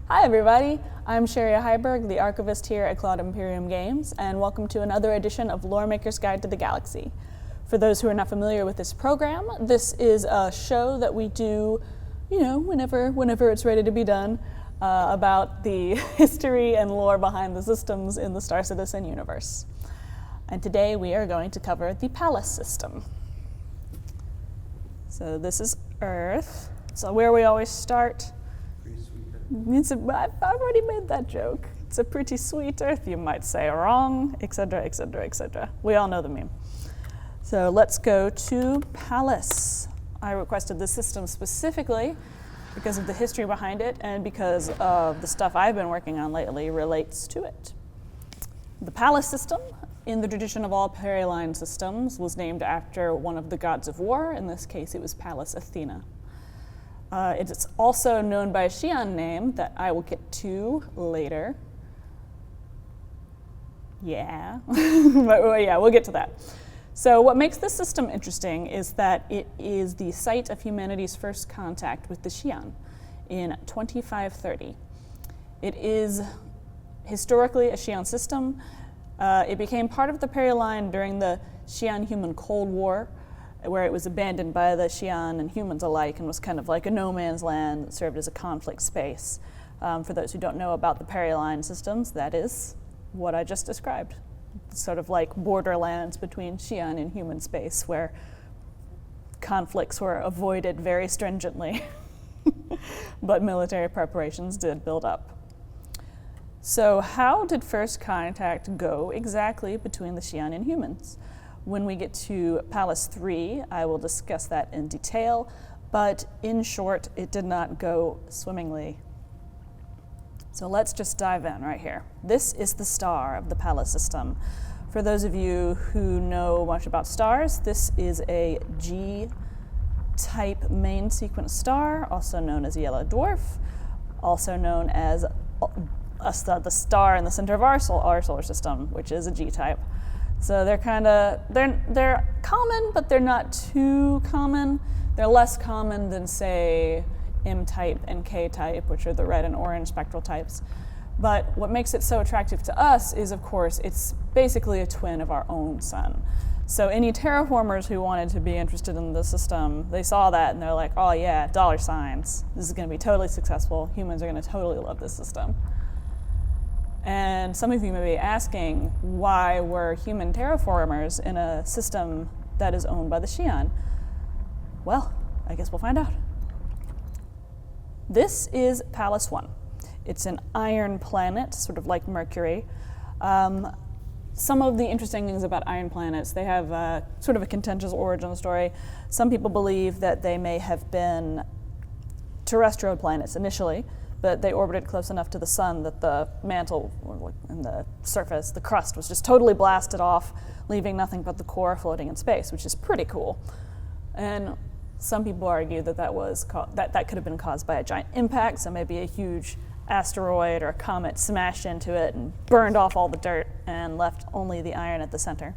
Hi everybody, I'm Sherry Heiberg, the archivist here at Cloud Imperium Games, and welcome to another edition of Loremaker's Guide to the Galaxy. For those who are not familiar with this program, this is a show that we do, whenever it's ready to be done, about the history and lore behind the systems in the Star Citizen universe. And today we are going to cover the Pallas system. So this is Earth. So where we always start. I've already made that joke. It's a pretty sweet Earth, you might say. Wrong, etc., etc., etc. We all know the meme. So let's go to Pallas. I requested this system specifically because of the history behind it and because of the stuff I've been working on lately relates to it. The Pallas system, in the tradition of all Periline systems, was named after one of the gods of war. In this case, it was Pallas Athena. It's also known by a Xi'an name that I will get to later. Yeah, we'll get to that. So what makes this system interesting is that it is the site of humanity's first contact with the Xi'an in 2530. It is historically a Xi'an system. It became part of the Periline during the Xi'an-human Cold War, where it was abandoned by the Xi'an and humans alike and was kind of like a no man's land that served as a conflict space. For those who don't know about the Periline systems, that is what I just described. It's sort of like borderlands between Xi'an and human space where conflicts were avoided very stringently, but military preparations did build up. So how did first contact go exactly between the Xi'an and humans? When we get to Pallas 3, I will discuss that in detail, but in short, it did not go swimmingly. So let's just dive in right here. This is the star of the Pallas system. For those of you who know much about stars, this is a G-type main sequence star, also known as yellow dwarf, also known as the star in the center of our solar system, which is a G-type. So they're common, but they're not too common. They're less common than, say, M-type and K-type, which are the red and orange spectral types. But what makes it so attractive to us is, of course, it's basically a twin of our own sun. So any terraformers who wanted to be interested in the system, they saw that and they're like, oh yeah, dollar signs. This is going to be totally successful. Humans are going to totally love this system. And some of you may be asking, why were human terraformers in a system that is owned by the Xi'an? Well, I guess we'll find out. This is Pallas 1. It's an iron planet, sort of like Mercury. Some of the interesting things about iron planets, they have sort of a contentious origin story. Some people believe that they may have been terrestrial planets initially, but they orbited close enough to the sun that the mantle and the surface, the crust, was just totally blasted off, leaving nothing but the core floating in space, which is pretty cool. And some people argue that that could have been caused by a giant impact, so maybe a huge asteroid or a comet smashed into it and burned off all the dirt and left only the iron at the center.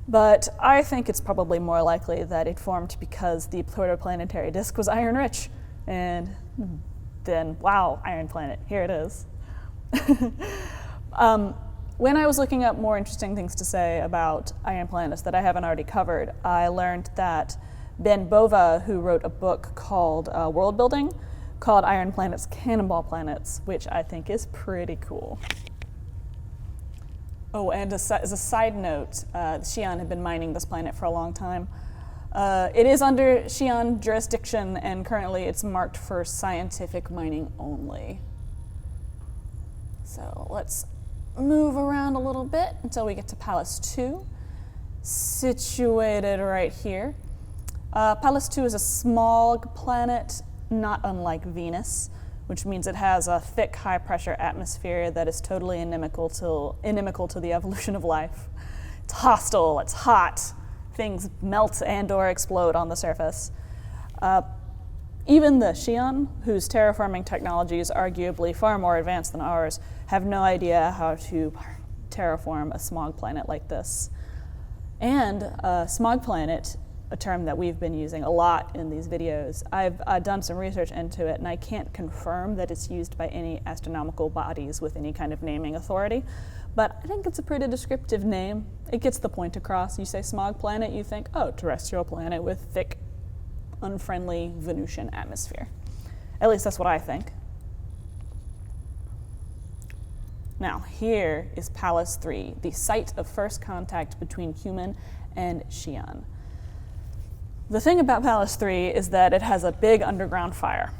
But I think it's probably more likely that it formed because the protoplanetary disk was iron-rich, and then, wow, iron planet, here it is. When I was looking up more interesting things to say about iron planets that I haven't already covered, I learned that Ben Bova, who wrote a book called World Building, called iron planets cannonball planets, which I think is pretty cool. Oh, and as a side note, the Xi'an have been mining this planet for a long time. It is under Xi'an jurisdiction, and currently it's marked for scientific mining only. So let's move around a little bit until we get to Pallas 2, situated right here. Pallas 2 is a small planet, not unlike Venus, which means it has a thick, high-pressure atmosphere that is totally inimical to the evolution of life. It's hostile, it's hot. Things melt and/or explode on the surface. Even the Xi'an, whose terraforming technology is arguably far more advanced than ours, have no idea how to terraform a smog planet like this. And a smog planet a term that we've been using a lot in these videos. I've done some research into it, and I can't confirm that it's used by any astronomical bodies with any kind of naming authority, but I think it's a pretty descriptive name. It gets the point across. You say smog planet, you think, oh, terrestrial planet with thick, unfriendly Venusian atmosphere. At least that's what I think. Now, here is Pallas 3, the site of first contact between human and Xi'an. The thing about Pallas 3 is that it has a big underground fire.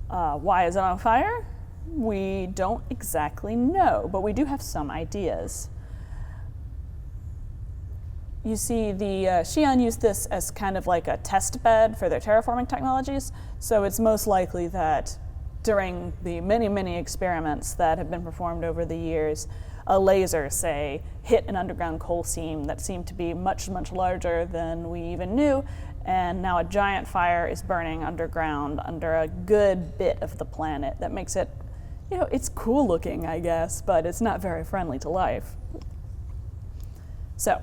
Why is it on fire? We don't exactly know, but we do have some ideas. You see, the Xi'an used this as kind of like a test bed for their terraforming technologies, so it's most likely that during the many, many experiments that have been performed over the years, a laser, say, hit an underground coal seam that seemed to be much, much larger than we even knew, and now a giant fire is burning underground under a good bit of the planet. That makes it, it's cool looking, I guess, but it's not very friendly to life. So,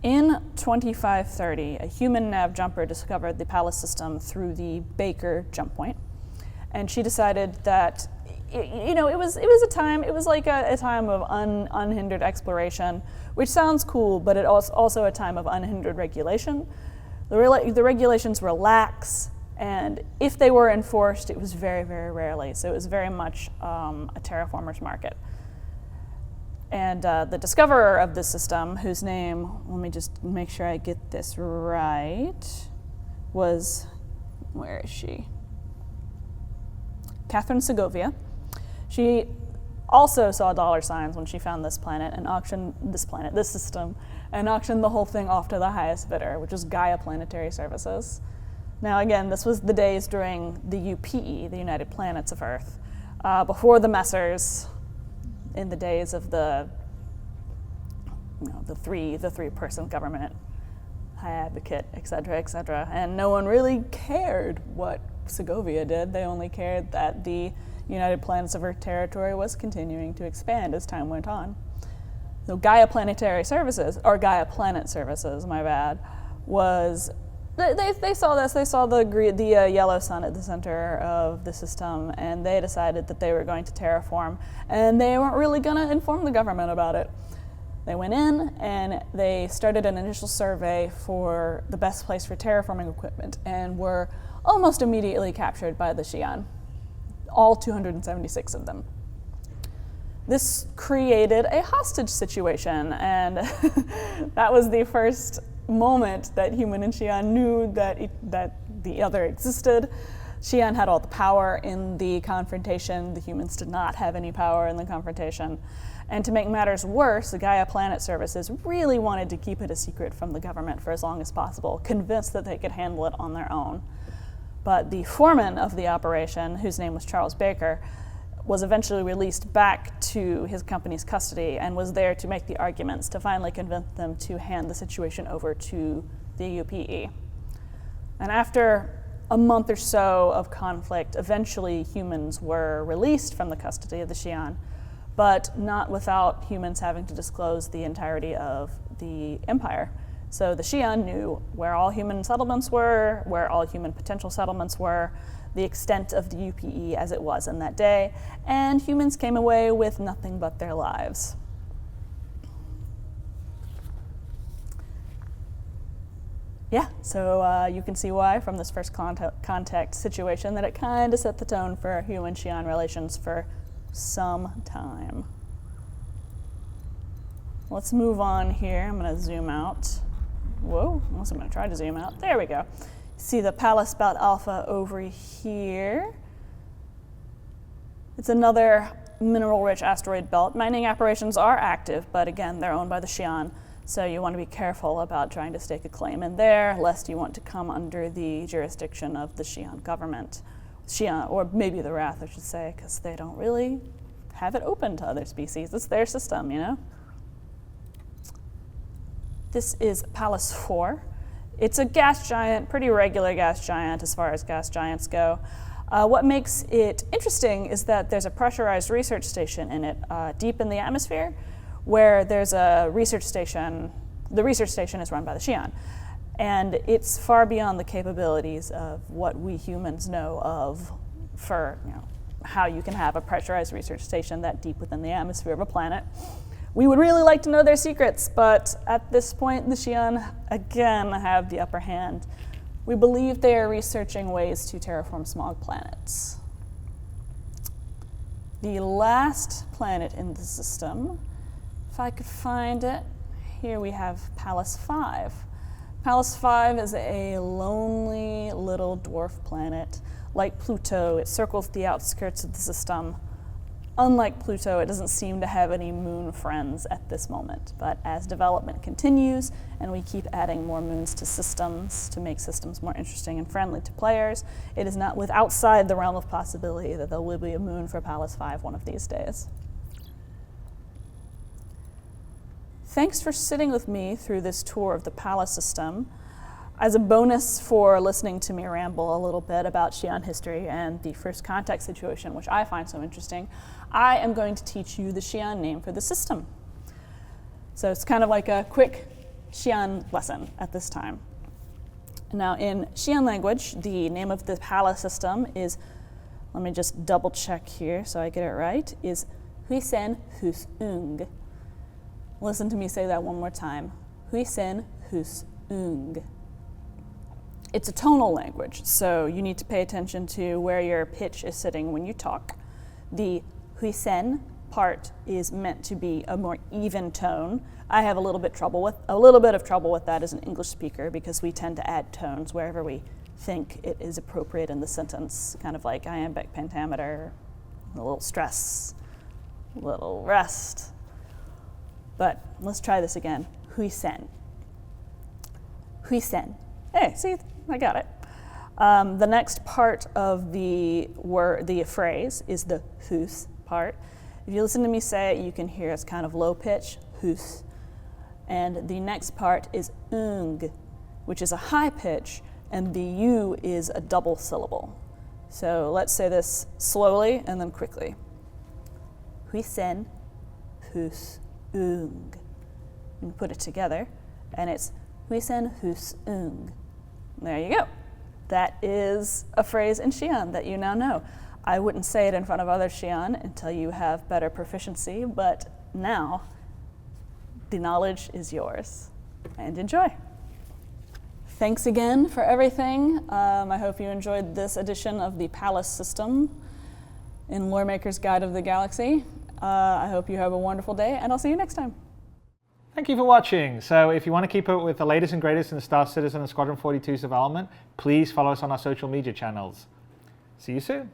in 2530, a human nav jumper discovered the Pallas system through the Baker jump point. And she decided that, it was a time, it was like a time of unhindered exploration, which sounds cool, but it was also a time of unhindered regulation. The regulations were lax, and if they were enforced, it was very, very rarely. So it was very much a terraformer's market. And the discoverer of this system, whose name, let me just make sure I get this right, was, where is she? Catherine Segovia. She also saw dollar signs when she found this planet and auctioned this system, and auctioned the whole thing off to the highest bidder, which was Gaia Planetary Services. Now again, this was the days during the UPE, the United Planets of Earth, before the Messers, in the days of the three-person government, high advocate, et cetera, and no one really cared what Segovia did. They only cared that the United Planets of Earth territory was continuing to expand as time went on. So Gaia Planetary Services, or Gaia Planet Services, my bad, was, they saw this, they saw the yellow sun at the center of the system, and they decided that they were going to terraform, and they weren't really going to inform the government about it. They went in and they started an initial survey for the best place for terraforming equipment, and were almost immediately captured by the Xi'an, all 276 of them. This created a hostage situation, and that was the first moment that human and Xi'an knew that the other existed. Xi'an had all the power in the confrontation. The humans did not have any power in the confrontation. And to make matters worse, the Gaia Planet Services really wanted to keep it a secret from the government for as long as possible, convinced that they could handle it on their own. But the foreman of the operation, whose name was Charles Baker, was eventually released back to his company's custody and was there to make the arguments to finally convince them to hand the situation over to the UPE. And after a month or so of conflict, eventually humans were released from the custody of the Xi'an, but not without humans having to disclose the entirety of the empire. So the Xi'an knew where all human settlements were, where all human potential settlements were, the extent of the UPE as it was in that day, and humans came away with nothing but their lives. Yeah, so you can see why from this first contact situation that it kind of set the tone for human-Xi'an relations for some time. Let's move on here. I'm going to zoom out. Whoa, I'm also going to try to zoom out. There we go. See the Pallas Belt Alpha over here. It's another mineral-rich asteroid belt. Mining operations are active, but again, they're owned by the Xi'an, so you want to be careful about trying to stake a claim in there, lest you want to come under the jurisdiction of the Xi'an government. Xi'an, or maybe the Wrath, I should say, because they don't really have it open to other species. It's their system, you know? This is Pallas 4. It's a gas giant, pretty regular gas giant as far as gas giants go. What makes it interesting is that there's a pressurized research station in it, deep in the atmosphere, where there's a research station. The research station is run by the Xi'an. And it's far beyond the capabilities of what we humans know of for how you can have a pressurized research station that deep within the atmosphere of a planet. We would really like to know their secrets, but at this point, the Xi'an again have the upper hand. We believe they are researching ways to terraform smog planets. The last planet in the system, if I could find it, here we have Pallas 5. Pallas 5 is a lonely little dwarf planet. Like Pluto, it circles the outskirts of the system. Unlike Pluto, it doesn't seem to have any moon friends at this moment, but as development continues and we keep adding more moons to systems to make systems more interesting and friendly to players, it is not outside the realm of possibility that there will be a moon for Pallas 5 one of these days. Thanks for sitting with me through this tour of the Pallas system. As a bonus for listening to me ramble a little bit about Xi'an history and the first contact situation, which I find so interesting, I am going to teach you the Xi'an name for the system. So it's kind of like a quick Xi'an lesson at this time. Now in Xi'an language, the name of the Pallas system is, let me just double check here so I get it right, is Huisen Hus Ung. Listen to me say that one more time. Huisen Hus Ung. It's a tonal language, so you need to pay attention to where your pitch is sitting when you talk. The huisen part is meant to be a more even tone. I have a little bit of trouble with that as an English speaker because we tend to add tones wherever we think it is appropriate in the sentence, kind of like iambic pentameter, a little stress, a little rest. But let's try this again. Huisen. Huisen. Hey, see, I got it. The next part of the phrase is the hus part. If you listen to me say it, you can hear it's kind of low pitch, hus. And the next part is ung, which is a high pitch, and the u is a double syllable. So let's say this slowly and then quickly. Huisen, hus, ung. And put it together, and it's huisen, hus, ung. There you go. That is a phrase in Xi'an that you now know. I wouldn't say it in front of other Xi'an until you have better proficiency, but now the knowledge is yours. And enjoy. Thanks again for everything. I hope you enjoyed this edition of the Pallas system in Loremaker's Guide of the Galaxy. I hope you have a wonderful day, and I'll see you next time. Thank you for watching. So if you want to keep up with the latest and greatest in the Star Citizen and Squadron 42's development, please follow us on our social media channels. See you soon.